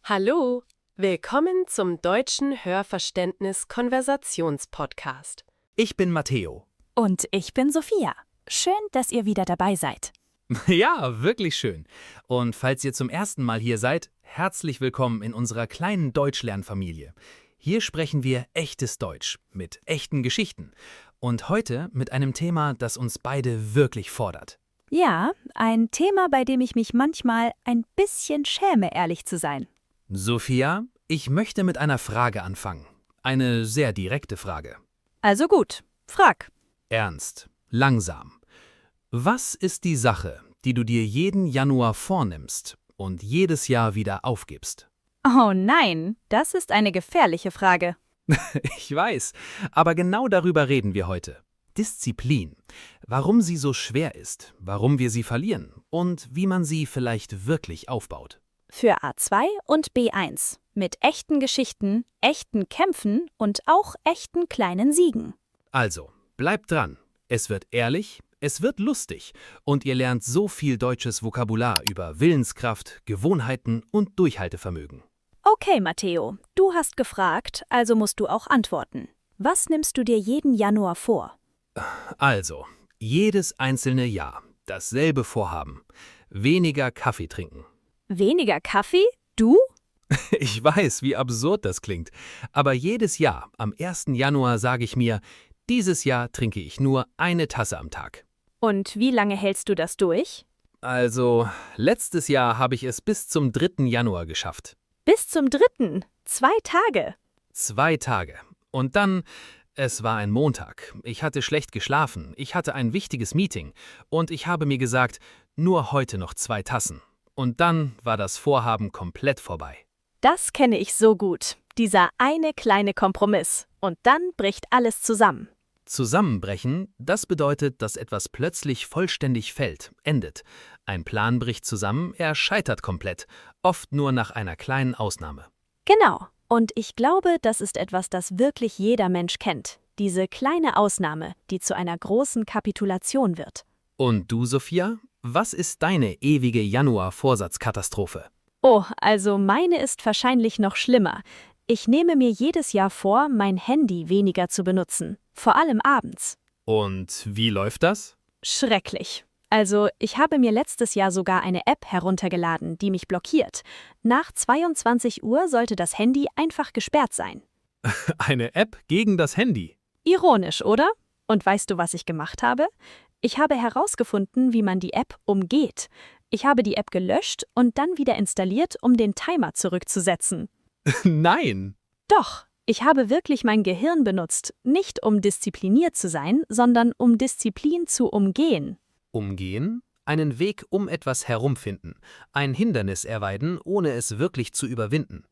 Hallo, willkommen zum Deutschen Hörverständnis-Konversations-Podcast. Ich bin Matteo. Und ich bin Sophia. Schön, dass ihr wieder dabei seid. Ja, wirklich schön. Und falls ihr zum ersten Mal hier seid, herzlich willkommen in unserer kleinen Deutschlernfamilie. Hier sprechen wir echtes Deutsch mit echten Geschichten. Und heute mit einem Thema, das uns beide wirklich fordert. Ja, ein Thema, bei dem ich mich manchmal ein bisschen schäme, ehrlich zu sein. Sophia, ich möchte mit einer Frage anfangen. Eine sehr direkte Frage. Also gut, frag. Ernst, langsam. Was ist die Sache, die du dir jeden Januar vornimmst und jedes Jahr wieder aufgibst? Oh nein, das ist eine gefährliche Frage. Ich weiß, aber genau darüber reden wir heute. Disziplin. Warum sie so schwer ist, warum wir sie verlieren und wie man sie vielleicht wirklich aufbaut. Für A2 und B1. Mit echten Geschichten, echten Kämpfen und auch echten kleinen Siegen. Also, bleibt dran. Es wird ehrlich, es wird lustig und ihr lernt so viel deutsches Vokabular über Willenskraft, Gewohnheiten und Durchhaltevermögen. Okay, Matteo, du hast gefragt, also musst du auch antworten. Was nimmst du dir jeden Januar vor? Also, jedes einzelne Jahr dasselbe Vorhaben. Weniger Kaffee trinken. Weniger Kaffee? Du? Ich weiß, wie absurd das klingt, aber jedes Jahr am 1. Januar sage ich mir, dieses Jahr trinke ich nur eine Tasse am Tag. Und wie lange hältst du das durch? Also, letztes Jahr habe ich es bis zum 3. Januar geschafft. Bis zum 3. 2 Tage. 2 Tage. Und dann, es war ein Montag. Ich hatte schlecht geschlafen, ich hatte ein wichtiges Meeting und ich habe mir gesagt, nur heute noch 2 Tassen. Und dann war das Vorhaben komplett vorbei. Das kenne ich so gut. Dieser eine kleine Kompromiss. Und dann bricht alles zusammen. Zusammenbrechen, das bedeutet, dass etwas plötzlich vollständig fällt, endet. Ein Plan bricht zusammen, er scheitert komplett, oft nur nach einer kleinen Ausnahme. Genau. Und ich glaube, das ist etwas, das wirklich jeder Mensch kennt. Diese kleine Ausnahme, die zu einer großen Kapitulation wird. Und du, Sophia? Was ist deine ewige Januar-Vorsatzkatastrophe? Oh, also meine ist wahrscheinlich noch schlimmer. Ich nehme mir jedes Jahr vor, mein Handy weniger zu benutzen. Vor allem abends. Und wie läuft das? Schrecklich. Also, ich habe mir letztes Jahr sogar eine App heruntergeladen, die mich blockiert. Nach 22 Uhr sollte das Handy einfach gesperrt sein. Eine App gegen das Handy. Ironisch, oder? Und weißt du, was ich gemacht habe? Ich habe herausgefunden, wie man die App umgeht. Ich habe die App gelöscht und dann wieder installiert, um den Timer zurückzusetzen. Nein! Doch, ich habe wirklich mein Gehirn benutzt, nicht um diszipliniert zu sein, sondern um Disziplin zu umgehen. Umgehen? Einen Weg um etwas herumfinden. Ein Hindernis erweiden, ohne es wirklich zu überwinden.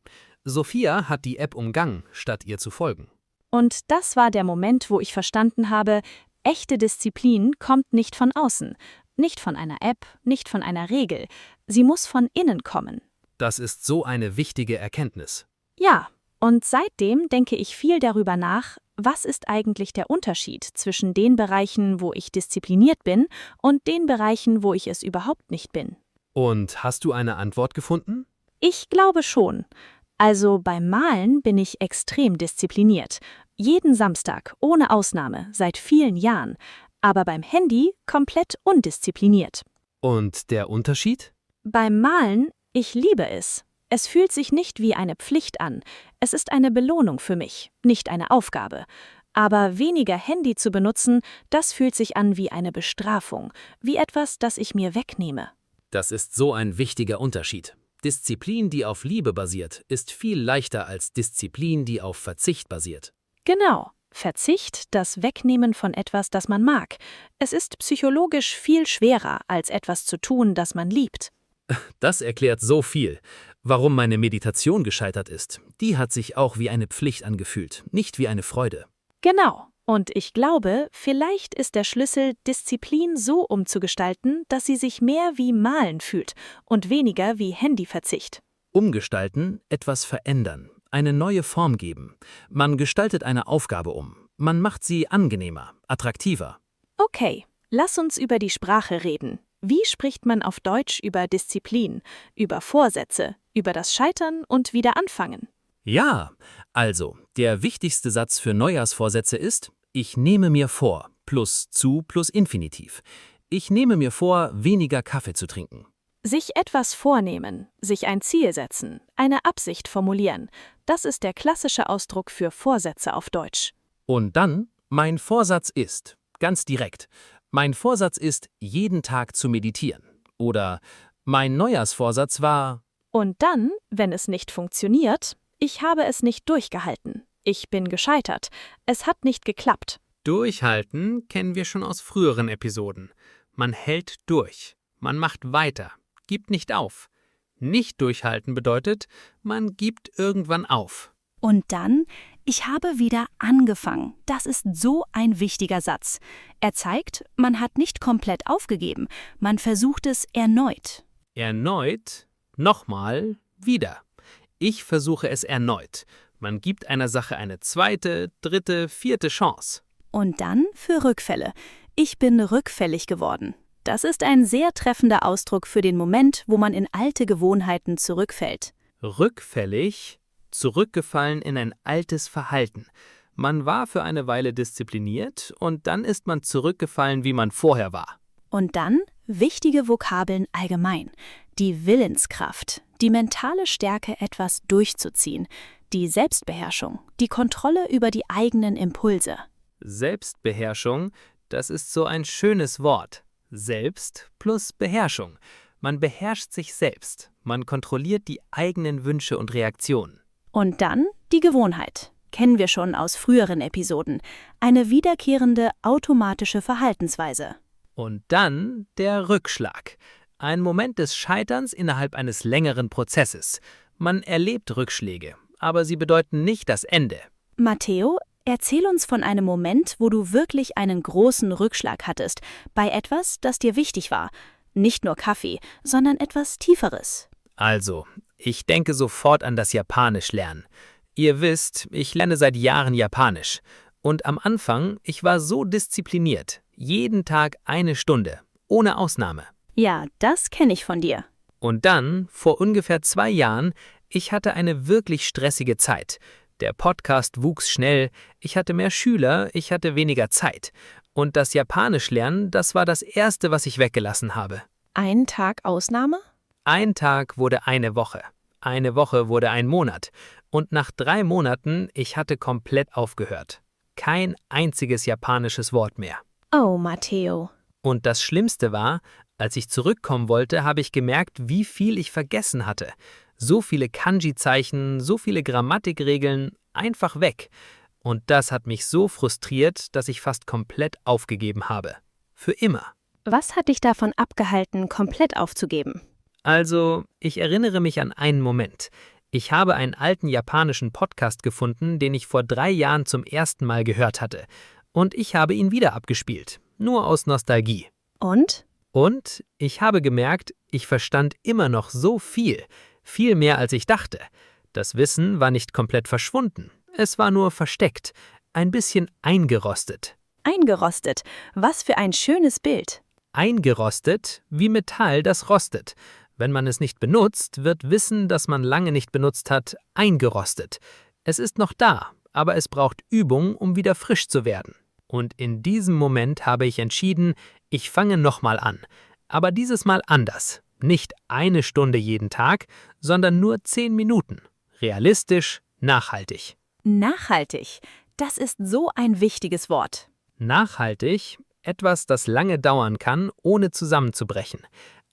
Sophia hat die App umgangen, statt ihr zu folgen. Und das war der Moment, wo ich verstanden habe, echte Disziplin kommt nicht von außen, nicht von einer App, nicht von einer Regel. Sie muss von innen kommen. Das ist so eine wichtige Erkenntnis. Ja, und seitdem denke ich viel darüber nach, was ist eigentlich der Unterschied zwischen den Bereichen, wo ich diszipliniert bin, und den Bereichen, wo ich es überhaupt nicht bin. Und hast du eine Antwort gefunden? Ich glaube schon. Also beim Malen bin ich extrem diszipliniert. Jeden Samstag, ohne Ausnahme, seit vielen Jahren. Aber beim Handy komplett undiszipliniert. Und der Unterschied? Beim Malen, ich liebe es. Es fühlt sich nicht wie eine Pflicht an. Es ist eine Belohnung für mich, nicht eine Aufgabe. Aber weniger Handy zu benutzen, das fühlt sich an wie eine Bestrafung, wie etwas, das ich mir wegnehme. Das ist so ein wichtiger Unterschied. Disziplin, die auf Liebe basiert, ist viel leichter als Disziplin, die auf Verzicht basiert. Genau. Verzicht, das Wegnehmen von etwas, das man mag. Es ist psychologisch viel schwerer, als etwas zu tun, das man liebt. Das erklärt so viel. Warum meine Meditation gescheitert ist, die hat sich auch wie eine Pflicht angefühlt, nicht wie eine Freude. Genau. Und ich glaube, vielleicht ist der Schlüssel, Disziplin so umzugestalten, dass sie sich mehr wie Malen fühlt und weniger wie Handyverzicht. Umgestalten, etwas verändern, eine neue Form geben. Man gestaltet eine Aufgabe um. Man macht sie angenehmer, attraktiver. Okay, lass uns über die Sprache reden. Wie spricht man auf Deutsch über Disziplin, über Vorsätze, über das Scheitern und wieder anfangen. Ja, also, der wichtigste Satz für Neujahrsvorsätze ist: Ich nehme mir vor, plus zu plus Infinitiv. Ich nehme mir vor, weniger Kaffee zu trinken. Sich etwas vornehmen, sich ein Ziel setzen, eine Absicht formulieren, das ist der klassische Ausdruck für Vorsätze auf Deutsch. Und dann, mein Vorsatz ist, ganz direkt, mein Vorsatz ist, jeden Tag zu meditieren. Oder mein Neujahrsvorsatz war, Und dann, wenn es nicht funktioniert, ich habe es nicht durchgehalten. Ich bin gescheitert. Es hat nicht geklappt. Durchhalten kennen wir schon aus früheren Episoden. Man hält durch, man macht weiter, gibt nicht auf. Nicht durchhalten bedeutet, man gibt irgendwann auf. Und dann, ich habe wieder angefangen. Das ist so ein wichtiger Satz. Er zeigt, man hat nicht komplett aufgegeben, man versucht es erneut. Erneut, nochmal, wieder. Ich versuche es erneut. Man gibt einer Sache eine zweite, dritte, vierte Chance. Und dann für Rückfälle. Ich bin rückfällig geworden. Das ist ein sehr treffender Ausdruck für den Moment, wo man in alte Gewohnheiten zurückfällt. Rückfällig, zurückgefallen in ein altes Verhalten. Man war für eine Weile diszipliniert und dann ist man zurückgefallen, wie man vorher war. Und dann wichtige Vokabeln allgemein. Die Willenskraft, die mentale Stärke, etwas durchzuziehen, die Selbstbeherrschung, die Kontrolle über die eigenen Impulse. Selbstbeherrschung, das ist so ein schönes Wort. Selbst plus Beherrschung. Man beherrscht sich selbst. Man kontrolliert die eigenen Wünsche und Reaktionen. Und dann die Gewohnheit. Kennen wir schon aus früheren Episoden. Eine wiederkehrende automatische Verhaltensweise. Und dann der Rückschlag. Ein Moment des Scheiterns innerhalb eines längeren Prozesses. Man erlebt Rückschläge, aber sie bedeuten nicht das Ende. Matteo, erzähl uns von einem Moment, wo du wirklich einen großen Rückschlag hattest, bei etwas, das dir wichtig war. Nicht nur Kaffee, sondern etwas Tieferes. Also, ich denke sofort an das Japanisch lernen. Ihr wisst, ich lerne seit Jahren Japanisch. Und am Anfang, ich war so diszipliniert. Jeden Tag 1 Stunde, ohne Ausnahme. Ja, das kenne ich von dir. Und dann, vor ungefähr 2 Jahren, ich hatte eine wirklich stressige Zeit. Der Podcast wuchs schnell, ich hatte mehr Schüler, ich hatte weniger Zeit. Und das Japanisch lernen, das war das Erste, was ich weggelassen habe. Ein Tag Ausnahme? Ein Tag wurde eine Woche. Eine Woche wurde ein Monat. Und nach 3 Monaten, ich hatte komplett aufgehört. Kein einziges japanisches Wort mehr. Oh, Matteo. Und das Schlimmste war, als ich zurückkommen wollte, habe ich gemerkt, wie viel ich vergessen hatte. So viele Kanji-Zeichen, so viele Grammatikregeln, einfach weg. Und das hat mich so frustriert, dass ich fast komplett aufgegeben habe. Für immer. Was hat dich davon abgehalten, komplett aufzugeben? Also, ich erinnere mich an einen Moment. Ich habe einen alten japanischen Podcast gefunden, den ich vor 3 Jahren zum ersten Mal gehört hatte. Und ich habe ihn wieder abgespielt. Nur aus Nostalgie. Und? Und ich habe gemerkt, ich verstand immer noch so viel. Viel mehr, als ich dachte. Das Wissen war nicht komplett verschwunden. Es war nur versteckt. Ein bisschen eingerostet. Eingerostet. Was für ein schönes Bild. Eingerostet wie Metall, das rostet. Wenn man es nicht benutzt, wird Wissen, das man lange nicht benutzt hat, eingerostet. Es ist noch da, aber es braucht Übung, um wieder frisch zu werden. Und in diesem Moment habe ich entschieden, ich fange nochmal an. Aber dieses Mal anders. Nicht 1 Stunde jeden Tag, sondern nur 10 Minuten. Realistisch, nachhaltig. Nachhaltig. Das ist so ein wichtiges Wort. Nachhaltig, etwas, das lange dauern kann, ohne zusammenzubrechen.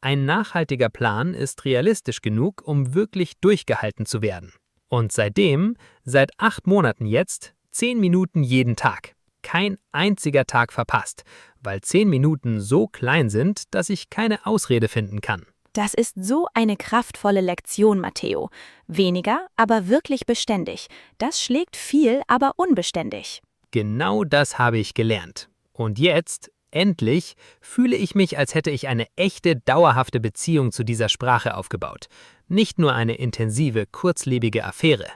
Ein nachhaltiger Plan ist realistisch genug, um wirklich durchgehalten zu werden. Und seitdem, seit 8 Monaten jetzt, 10 Minuten jeden Tag. Kein einziger Tag verpasst, weil 10 Minuten so klein sind, dass ich keine Ausrede finden kann. Das ist so eine kraftvolle Lektion, Matteo. Weniger, aber wirklich beständig. Das schlägt viel, aber unbeständig. Genau das habe ich gelernt. Und jetzt, endlich, fühle ich mich, als hätte ich eine echte, dauerhafte Beziehung zu dieser Sprache aufgebaut. Nicht nur eine intensive, kurzlebige Affäre.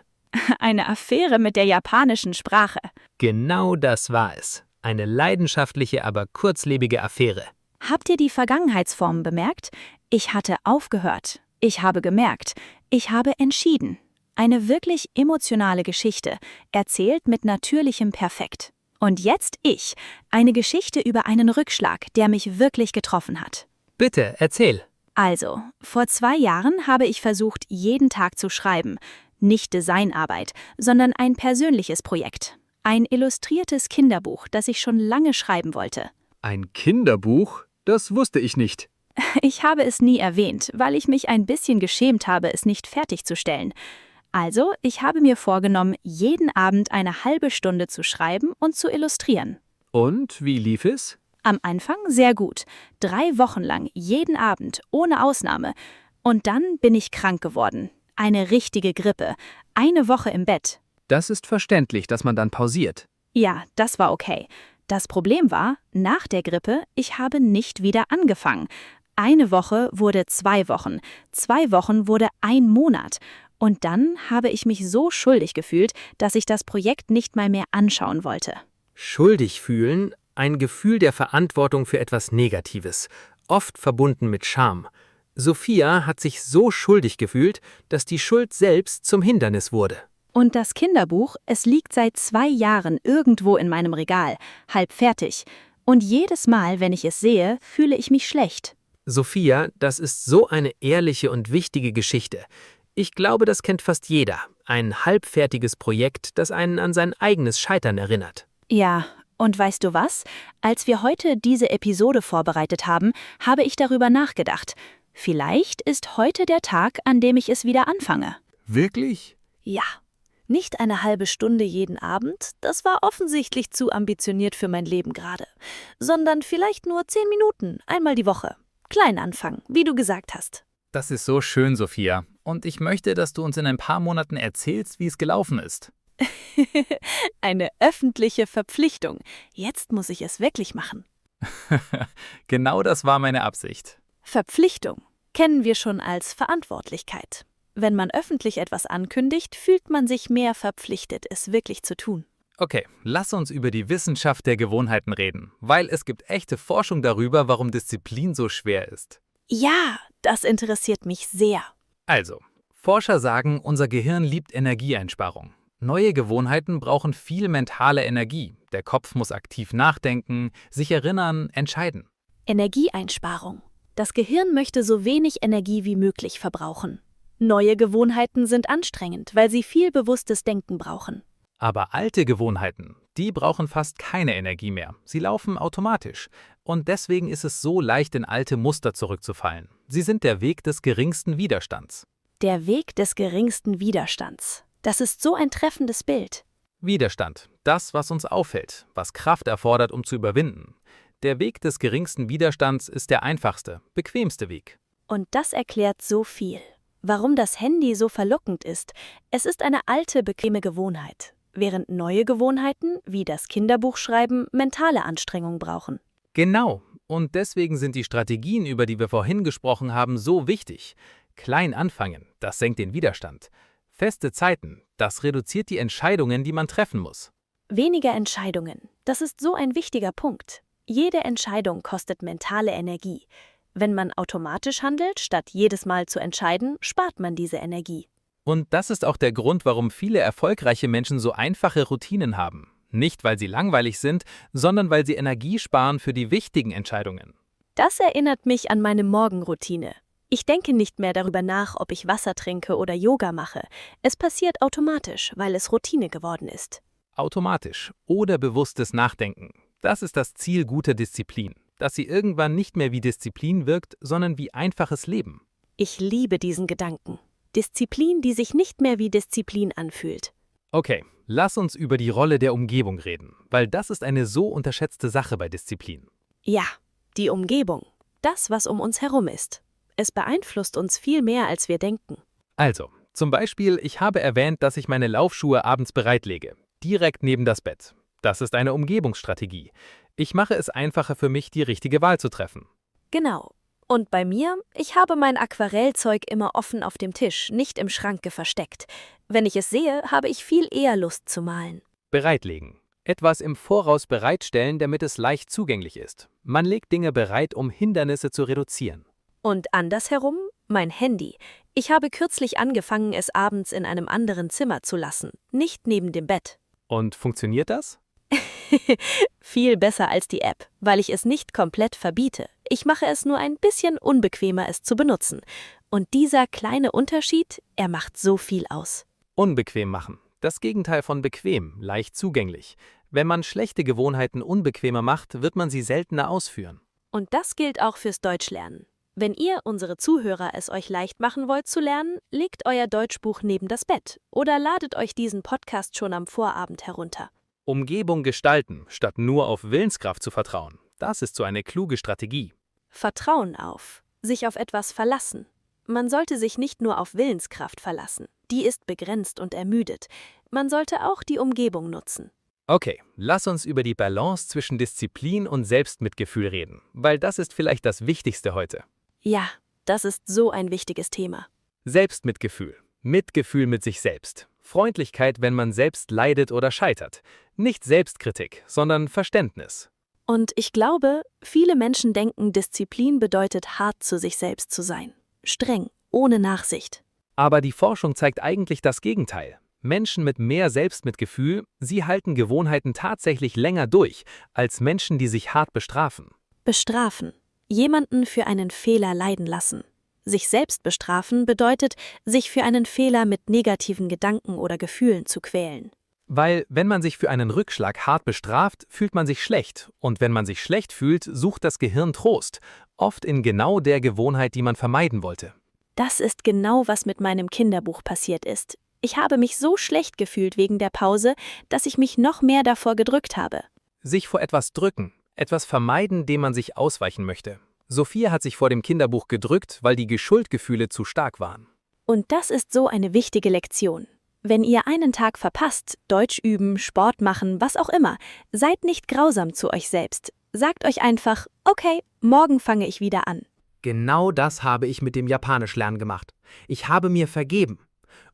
Eine Affäre mit der japanischen Sprache. Genau das war es. Eine leidenschaftliche, aber kurzlebige Affäre. Habt ihr die Vergangenheitsformen bemerkt? Ich hatte aufgehört. Ich habe gemerkt. Ich habe entschieden. Eine wirklich emotionale Geschichte, erzählt mit natürlichem Perfekt. Und jetzt ich, eine Geschichte über einen Rückschlag, der mich wirklich getroffen hat. Bitte, erzähl. Also, vor 2 Jahren habe ich versucht, jeden Tag zu schreiben. Nicht Designarbeit, sondern ein persönliches Projekt. Ein illustriertes Kinderbuch, das ich schon lange schreiben wollte. Ein Kinderbuch? Das wusste ich nicht. Ich habe es nie erwähnt, weil ich mich ein bisschen geschämt habe, es nicht fertigzustellen. Also, ich habe mir vorgenommen, jeden Abend eine halbe Stunde zu schreiben und zu illustrieren. Und wie lief es? Am Anfang sehr gut. 3 Wochen lang, jeden Abend, ohne Ausnahme. Und dann bin ich krank geworden. Eine richtige Grippe. 1 Woche im Bett. Das ist verständlich, dass man dann pausiert. Ja, das war okay. Das Problem war, nach der Grippe, ich habe nicht wieder angefangen. 1 Woche wurde 2 Wochen. 2 Wochen wurde 1 Monat. Und dann habe ich mich so schuldig gefühlt, dass ich das Projekt nicht mal mehr anschauen wollte. Schuldig fühlen, ein Gefühl der Verantwortung für etwas Negatives, oft verbunden mit Scham. Sophia hat sich so schuldig gefühlt, dass die Schuld selbst zum Hindernis wurde. Und das Kinderbuch, es liegt seit 2 Jahren irgendwo in meinem Regal, halb fertig. Und jedes Mal, wenn ich es sehe, fühle ich mich schlecht. Sophia, das ist so eine ehrliche und wichtige Geschichte. Ich glaube, das kennt fast jeder. Ein halbfertiges Projekt, das einen an sein eigenes Scheitern erinnert. Ja, und weißt du was? Als wir heute diese Episode vorbereitet haben, habe ich darüber nachgedacht. Vielleicht ist heute der Tag, an dem ich es wieder anfange. Wirklich? Ja, nicht eine halbe Stunde jeden Abend, das war offensichtlich zu ambitioniert für mein Leben gerade, sondern vielleicht nur 10 Minuten, einmal die Woche. Klein anfangen, wie du gesagt hast. Das ist so schön, Sophia. Und ich möchte, dass du uns in ein paar Monaten erzählst, wie es gelaufen ist. Eine öffentliche Verpflichtung. Jetzt muss ich es wirklich machen. Genau das war meine Absicht. Verpflichtung kennen wir schon als Verantwortlichkeit. Wenn man öffentlich etwas ankündigt, fühlt man sich mehr verpflichtet, es wirklich zu tun. Okay, lass uns über die Wissenschaft der Gewohnheiten reden, weil es gibt echte Forschung darüber, warum Disziplin so schwer ist. Ja, das interessiert mich sehr. Also, Forscher sagen, unser Gehirn liebt Energieeinsparung. Neue Gewohnheiten brauchen viel mentale Energie. Der Kopf muss aktiv nachdenken, sich erinnern, entscheiden. Energieeinsparung. Das Gehirn möchte so wenig Energie wie möglich verbrauchen. Neue Gewohnheiten sind anstrengend, weil sie viel bewusstes Denken brauchen. Aber alte Gewohnheiten, die brauchen fast keine Energie mehr. Sie laufen automatisch. Und deswegen ist es so leicht, in alte Muster zurückzufallen. Sie sind der Weg des geringsten Widerstands. Der Weg des geringsten Widerstands. Das ist so ein treffendes Bild. Widerstand, das, was uns auffällt, was Kraft erfordert, um zu überwinden. Der Weg des geringsten Widerstands ist der einfachste, bequemste Weg. Und das erklärt so viel. Warum das Handy so verlockend ist. Es ist eine alte, bequeme Gewohnheit, während neue Gewohnheiten, wie das Kinderbuchschreiben, mentale Anstrengung brauchen. Genau. Und deswegen sind die Strategien, über die wir vorhin gesprochen haben, so wichtig. Klein anfangen, das senkt den Widerstand. Feste Zeiten, das reduziert die Entscheidungen, die man treffen muss. Weniger Entscheidungen, das ist so ein wichtiger Punkt. Jede Entscheidung kostet mentale Energie. Wenn man automatisch handelt, statt jedes Mal zu entscheiden, spart man diese Energie. Und das ist auch der Grund, warum viele erfolgreiche Menschen so einfache Routinen haben. Nicht, weil sie langweilig sind, sondern weil sie Energie sparen für die wichtigen Entscheidungen. Das erinnert mich an meine Morgenroutine. Ich denke nicht mehr darüber nach, ob ich Wasser trinke oder Yoga mache. Es passiert automatisch, weil es Routine geworden ist. Automatisch oder bewusstes Nachdenken. Das ist das Ziel guter Disziplin, dass sie irgendwann nicht mehr wie Disziplin wirkt, sondern wie einfaches Leben. Ich liebe diesen Gedanken. Disziplin, die sich nicht mehr wie Disziplin anfühlt. Okay, lass uns über die Rolle der Umgebung reden, weil das ist eine so unterschätzte Sache bei Disziplin. Ja, die Umgebung. Das, was um uns herum ist. Es beeinflusst uns viel mehr, als wir denken. Also, zum Beispiel, ich habe erwähnt, dass ich meine Laufschuhe abends bereitlege, direkt neben das Bett. Das ist eine Umgebungsstrategie. Ich mache es einfacher für mich, die richtige Wahl zu treffen. Genau. Und bei mir, ich habe mein Aquarellzeug immer offen auf dem Tisch, nicht im Schranke versteckt. Wenn ich es sehe, habe ich viel eher Lust zu malen. Bereitlegen. Etwas im Voraus bereitstellen, damit es leicht zugänglich ist. Man legt Dinge bereit, um Hindernisse zu reduzieren. Und andersherum, mein Handy. Ich habe kürzlich angefangen, es abends in einem anderen Zimmer zu lassen, nicht neben dem Bett. Und funktioniert das? Viel besser als die App, weil ich es nicht komplett verbiete. Ich mache es nur ein bisschen unbequemer, es zu benutzen. Und dieser kleine Unterschied, er macht so viel aus. Unbequem machen. Das Gegenteil von bequem, leicht zugänglich. Wenn man schlechte Gewohnheiten unbequemer macht, wird man sie seltener ausführen. Und das gilt auch fürs Deutschlernen. Wenn ihr, unsere Zuhörer, es euch leicht machen wollt zu lernen, legt euer Deutschbuch neben das Bett oder ladet euch diesen Podcast schon am Vorabend herunter. Umgebung gestalten, statt nur auf Willenskraft zu vertrauen. Das ist so eine kluge Strategie. Vertrauen auf, sich auf etwas verlassen. Man sollte sich nicht nur auf Willenskraft verlassen, die ist begrenzt und ermüdet. Man sollte auch die Umgebung nutzen. Okay, lass uns über die Balance zwischen Disziplin und Selbstmitgefühl reden, weil das ist vielleicht das Wichtigste heute. Ja, das ist so ein wichtiges Thema. Selbstmitgefühl. Mitgefühl mit sich selbst. Freundlichkeit, wenn man selbst leidet oder scheitert. Nicht Selbstkritik, sondern Verständnis. Und ich glaube, viele Menschen denken, Disziplin bedeutet, hart zu sich selbst zu sein. Streng, ohne Nachsicht. Aber die Forschung zeigt eigentlich das Gegenteil. Menschen mit mehr Selbstmitgefühl, sie halten Gewohnheiten tatsächlich länger durch, als Menschen, die sich hart bestrafen. Bestrafen. Jemanden für einen Fehler leiden lassen. Sich selbst bestrafen bedeutet, sich für einen Fehler mit negativen Gedanken oder Gefühlen zu quälen. Weil, wenn man sich für einen Rückschlag hart bestraft, fühlt man sich schlecht. Und wenn man sich schlecht fühlt, sucht das Gehirn Trost. Oft in genau der Gewohnheit, die man vermeiden wollte. Das ist genau, was mit meinem Kinderbuch passiert ist. Ich habe mich so schlecht gefühlt wegen der Pause, dass ich mich noch mehr davor gedrückt habe. Sich vor etwas drücken, etwas vermeiden, dem man sich ausweichen möchte. Sophia hat sich vor dem Kinderbuch gedrückt, weil die Schuldgefühle zu stark waren. Und das ist so eine wichtige Lektion. Wenn ihr einen Tag verpasst, Deutsch üben, Sport machen, was auch immer, seid nicht grausam zu euch selbst. Sagt euch einfach, okay, morgen fange ich wieder an. Genau das habe ich mit dem Japanischlernen gemacht. Ich habe mir vergeben.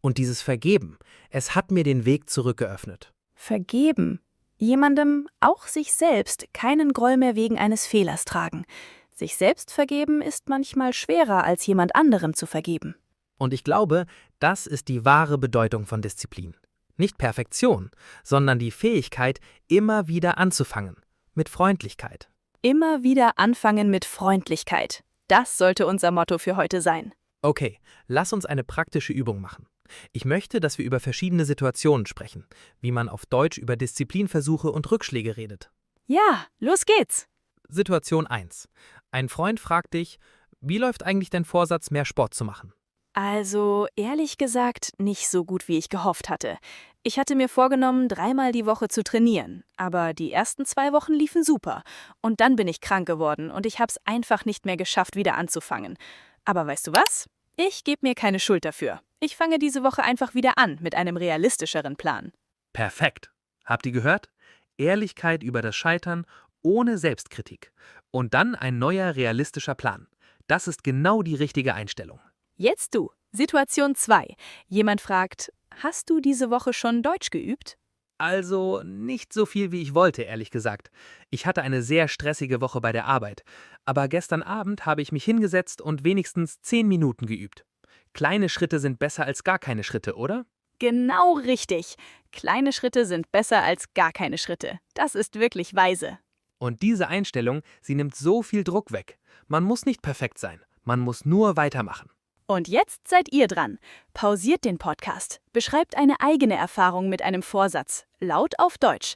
Und dieses Vergeben, es hat mir den Weg zurück geöffnet. Vergeben. Jemandem, auch sich selbst, keinen Groll mehr wegen eines Fehlers tragen. Sich selbst vergeben ist manchmal schwerer, als jemand anderem zu vergeben. Und ich glaube, das ist die wahre Bedeutung von Disziplin. Nicht Perfektion, sondern die Fähigkeit, immer wieder anzufangen. Mit Freundlichkeit. Immer wieder anfangen mit Freundlichkeit. Das sollte unser Motto für heute sein. Okay, lass uns eine praktische Übung machen. Ich möchte, dass wir über verschiedene Situationen sprechen, wie man auf Deutsch über Disziplinversuche und Rückschläge redet. Ja, los geht's! Situation 1. Ein Freund fragt dich, wie läuft eigentlich dein Vorsatz, mehr Sport zu machen? Also, ehrlich gesagt, nicht so gut, wie ich gehofft hatte. Ich hatte mir vorgenommen, 3-mal die Woche zu trainieren, aber die ersten 2 Wochen liefen super. Und dann bin ich krank geworden und ich hab's einfach nicht mehr geschafft, wieder anzufangen. Aber weißt du was? Ich gebe mir keine Schuld dafür. Ich fange diese Woche einfach wieder an mit einem realistischeren Plan. Perfekt. Habt ihr gehört? Ehrlichkeit über das Scheitern ohne Selbstkritik. Und dann ein neuer realistischer Plan. Das ist genau die richtige Einstellung. Jetzt du. Situation 2. Jemand fragt, hast du diese Woche schon Deutsch geübt? Also nicht so viel, wie ich wollte, ehrlich gesagt. Ich hatte eine sehr stressige Woche bei der Arbeit. Aber gestern Abend habe ich mich hingesetzt und wenigstens 10 Minuten geübt. Kleine Schritte sind besser als gar keine Schritte, oder? Genau richtig. Kleine Schritte sind besser als gar keine Schritte. Das ist wirklich weise. Und diese Einstellung, sie nimmt so viel Druck weg. Man muss nicht perfekt sein. Man muss nur weitermachen. Und jetzt seid ihr dran. Pausiert den Podcast. Beschreibt eine eigene Erfahrung mit einem Vorsatz. Laut auf Deutsch.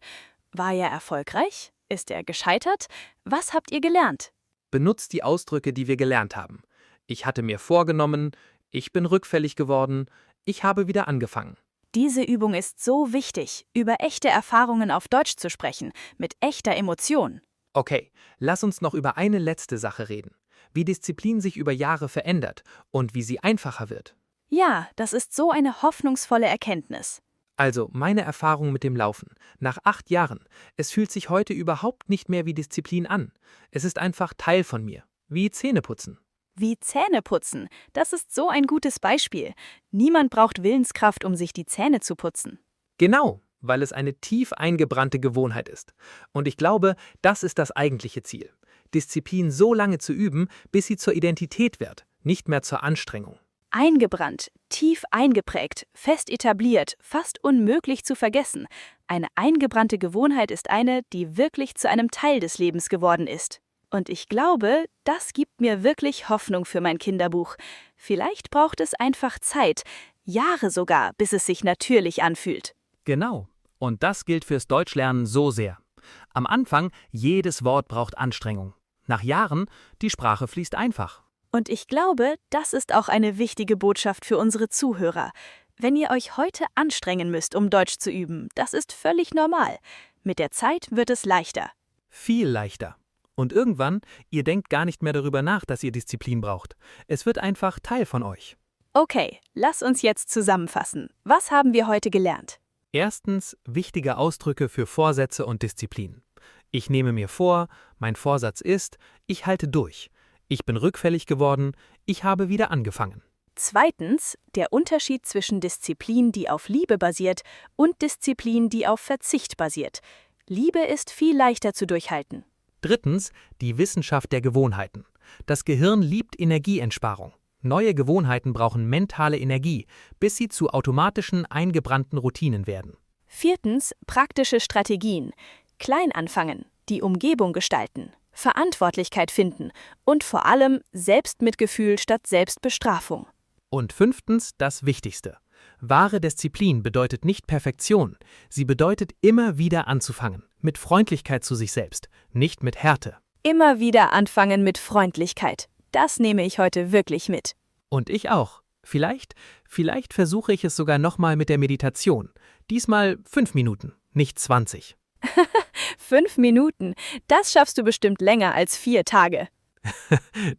War er erfolgreich? Ist er gescheitert? Was habt ihr gelernt? Benutzt die Ausdrücke, die wir gelernt haben. Ich hatte mir vorgenommen, ich bin rückfällig geworden, ich habe wieder angefangen. Diese Übung ist so wichtig, über echte Erfahrungen auf Deutsch zu sprechen, mit echter Emotion. Okay, lass uns noch über eine letzte Sache reden. Wie Disziplin sich über Jahre verändert und wie sie einfacher wird. Ja, das ist so eine hoffnungsvolle Erkenntnis. Also, meine Erfahrung mit dem Laufen. Nach 8 Jahren. Es fühlt sich heute überhaupt nicht mehr wie Disziplin an. Es ist einfach Teil von mir. Wie Zähneputzen. Wie Zähneputzen. Das ist so ein gutes Beispiel. Niemand braucht Willenskraft, um sich die Zähne zu putzen. Genau, weil es eine tief eingebrannte Gewohnheit ist. Und ich glaube, das ist das eigentliche Ziel. Disziplin so lange zu üben, bis sie zur Identität wird, nicht mehr zur Anstrengung. Eingebrannt, tief eingeprägt, fest etabliert, fast unmöglich zu vergessen. Eine eingebrannte Gewohnheit ist eine, die wirklich zu einem Teil des Lebens geworden ist. Und ich glaube, das gibt mir wirklich Hoffnung für mein Kinderbuch. Vielleicht braucht es einfach Zeit, Jahre sogar, bis es sich natürlich anfühlt. Genau. Und das gilt fürs Deutschlernen so sehr. Am Anfang, jedes Wort braucht Anstrengung. Nach Jahren, die Sprache fließt einfach. Und ich glaube, das ist auch eine wichtige Botschaft für unsere Zuhörer. Wenn ihr euch heute anstrengen müsst, um Deutsch zu üben, das ist völlig normal. Mit der Zeit wird es leichter. Viel leichter. Und irgendwann, ihr denkt gar nicht mehr darüber nach, dass ihr Disziplin braucht. Es wird einfach Teil von euch. Okay, lass uns jetzt zusammenfassen. Was haben wir heute gelernt? Erstens, wichtige Ausdrücke für Vorsätze und Disziplin. Ich nehme mir vor, mein Vorsatz ist, ich halte durch. Ich bin rückfällig geworden, ich habe wieder angefangen. Zweitens, der Unterschied zwischen Disziplin, die auf Liebe basiert, und Disziplin, die auf Verzicht basiert. Liebe ist viel leichter zu durchhalten. Drittens, die Wissenschaft der Gewohnheiten. Das Gehirn liebt Energieeinsparung. Neue Gewohnheiten brauchen mentale Energie, bis sie zu automatischen, eingebrannten Routinen werden. Viertens, praktische Strategien. Klein anfangen, die Umgebung gestalten, Verantwortlichkeit finden und vor allem Selbstmitgefühl statt Selbstbestrafung. Und fünftens, das Wichtigste. Wahre Disziplin bedeutet nicht Perfektion, sie bedeutet immer wieder anzufangen, mit Freundlichkeit zu sich selbst, nicht mit Härte. Immer wieder anfangen mit Freundlichkeit. Das nehme ich heute wirklich mit. Und ich auch. Vielleicht versuche ich es sogar nochmal mit der Meditation. Diesmal 5 Minuten, nicht 20. 5 Minuten, das schaffst du bestimmt länger als 4 Tage.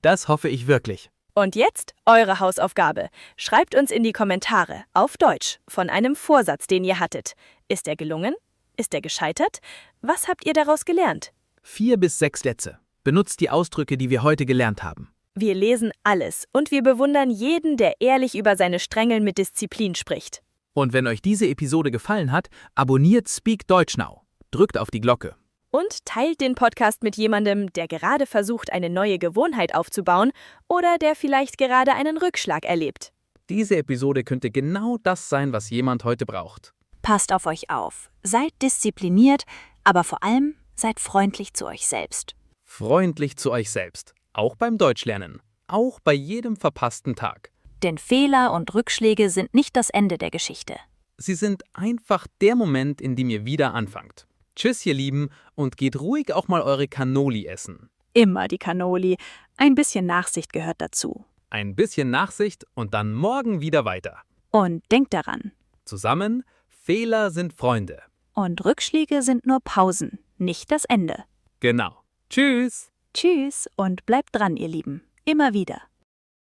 Das hoffe ich wirklich. Und jetzt eure Hausaufgabe. Schreibt uns in die Kommentare, auf Deutsch, von einem Vorsatz, den ihr hattet. Ist er gelungen? Ist er gescheitert? Was habt ihr daraus gelernt? 4 bis 6 Sätze. Benutzt die Ausdrücke, die wir heute gelernt haben. Wir lesen alles und wir bewundern jeden, der ehrlich über seine Strengeln mit Disziplin spricht. Und wenn euch diese Episode gefallen hat, abonniert Speak Deutsch Now. Drückt auf die Glocke. Und teilt den Podcast mit jemandem, der gerade versucht, eine neue Gewohnheit aufzubauen oder der vielleicht gerade einen Rückschlag erlebt. Diese Episode könnte genau das sein, was jemand heute braucht. Passt auf euch auf, seid diszipliniert, aber vor allem seid freundlich zu euch selbst. Freundlich zu euch selbst. Auch beim Deutschlernen. Auch bei jedem verpassten Tag. Denn Fehler und Rückschläge sind nicht das Ende der Geschichte. Sie sind einfach der Moment, in dem ihr wieder anfangt. Tschüss, ihr Lieben, und geht ruhig auch mal eure Cannoli essen. Immer die Cannoli. Ein bisschen Nachsicht gehört dazu. Ein bisschen Nachsicht und dann morgen wieder weiter. Und denkt daran. Zusammen, Fehler sind Freunde. Und Rückschläge sind nur Pausen, nicht das Ende. Genau. Tschüss. Tschüss und bleibt dran, ihr Lieben. Immer wieder.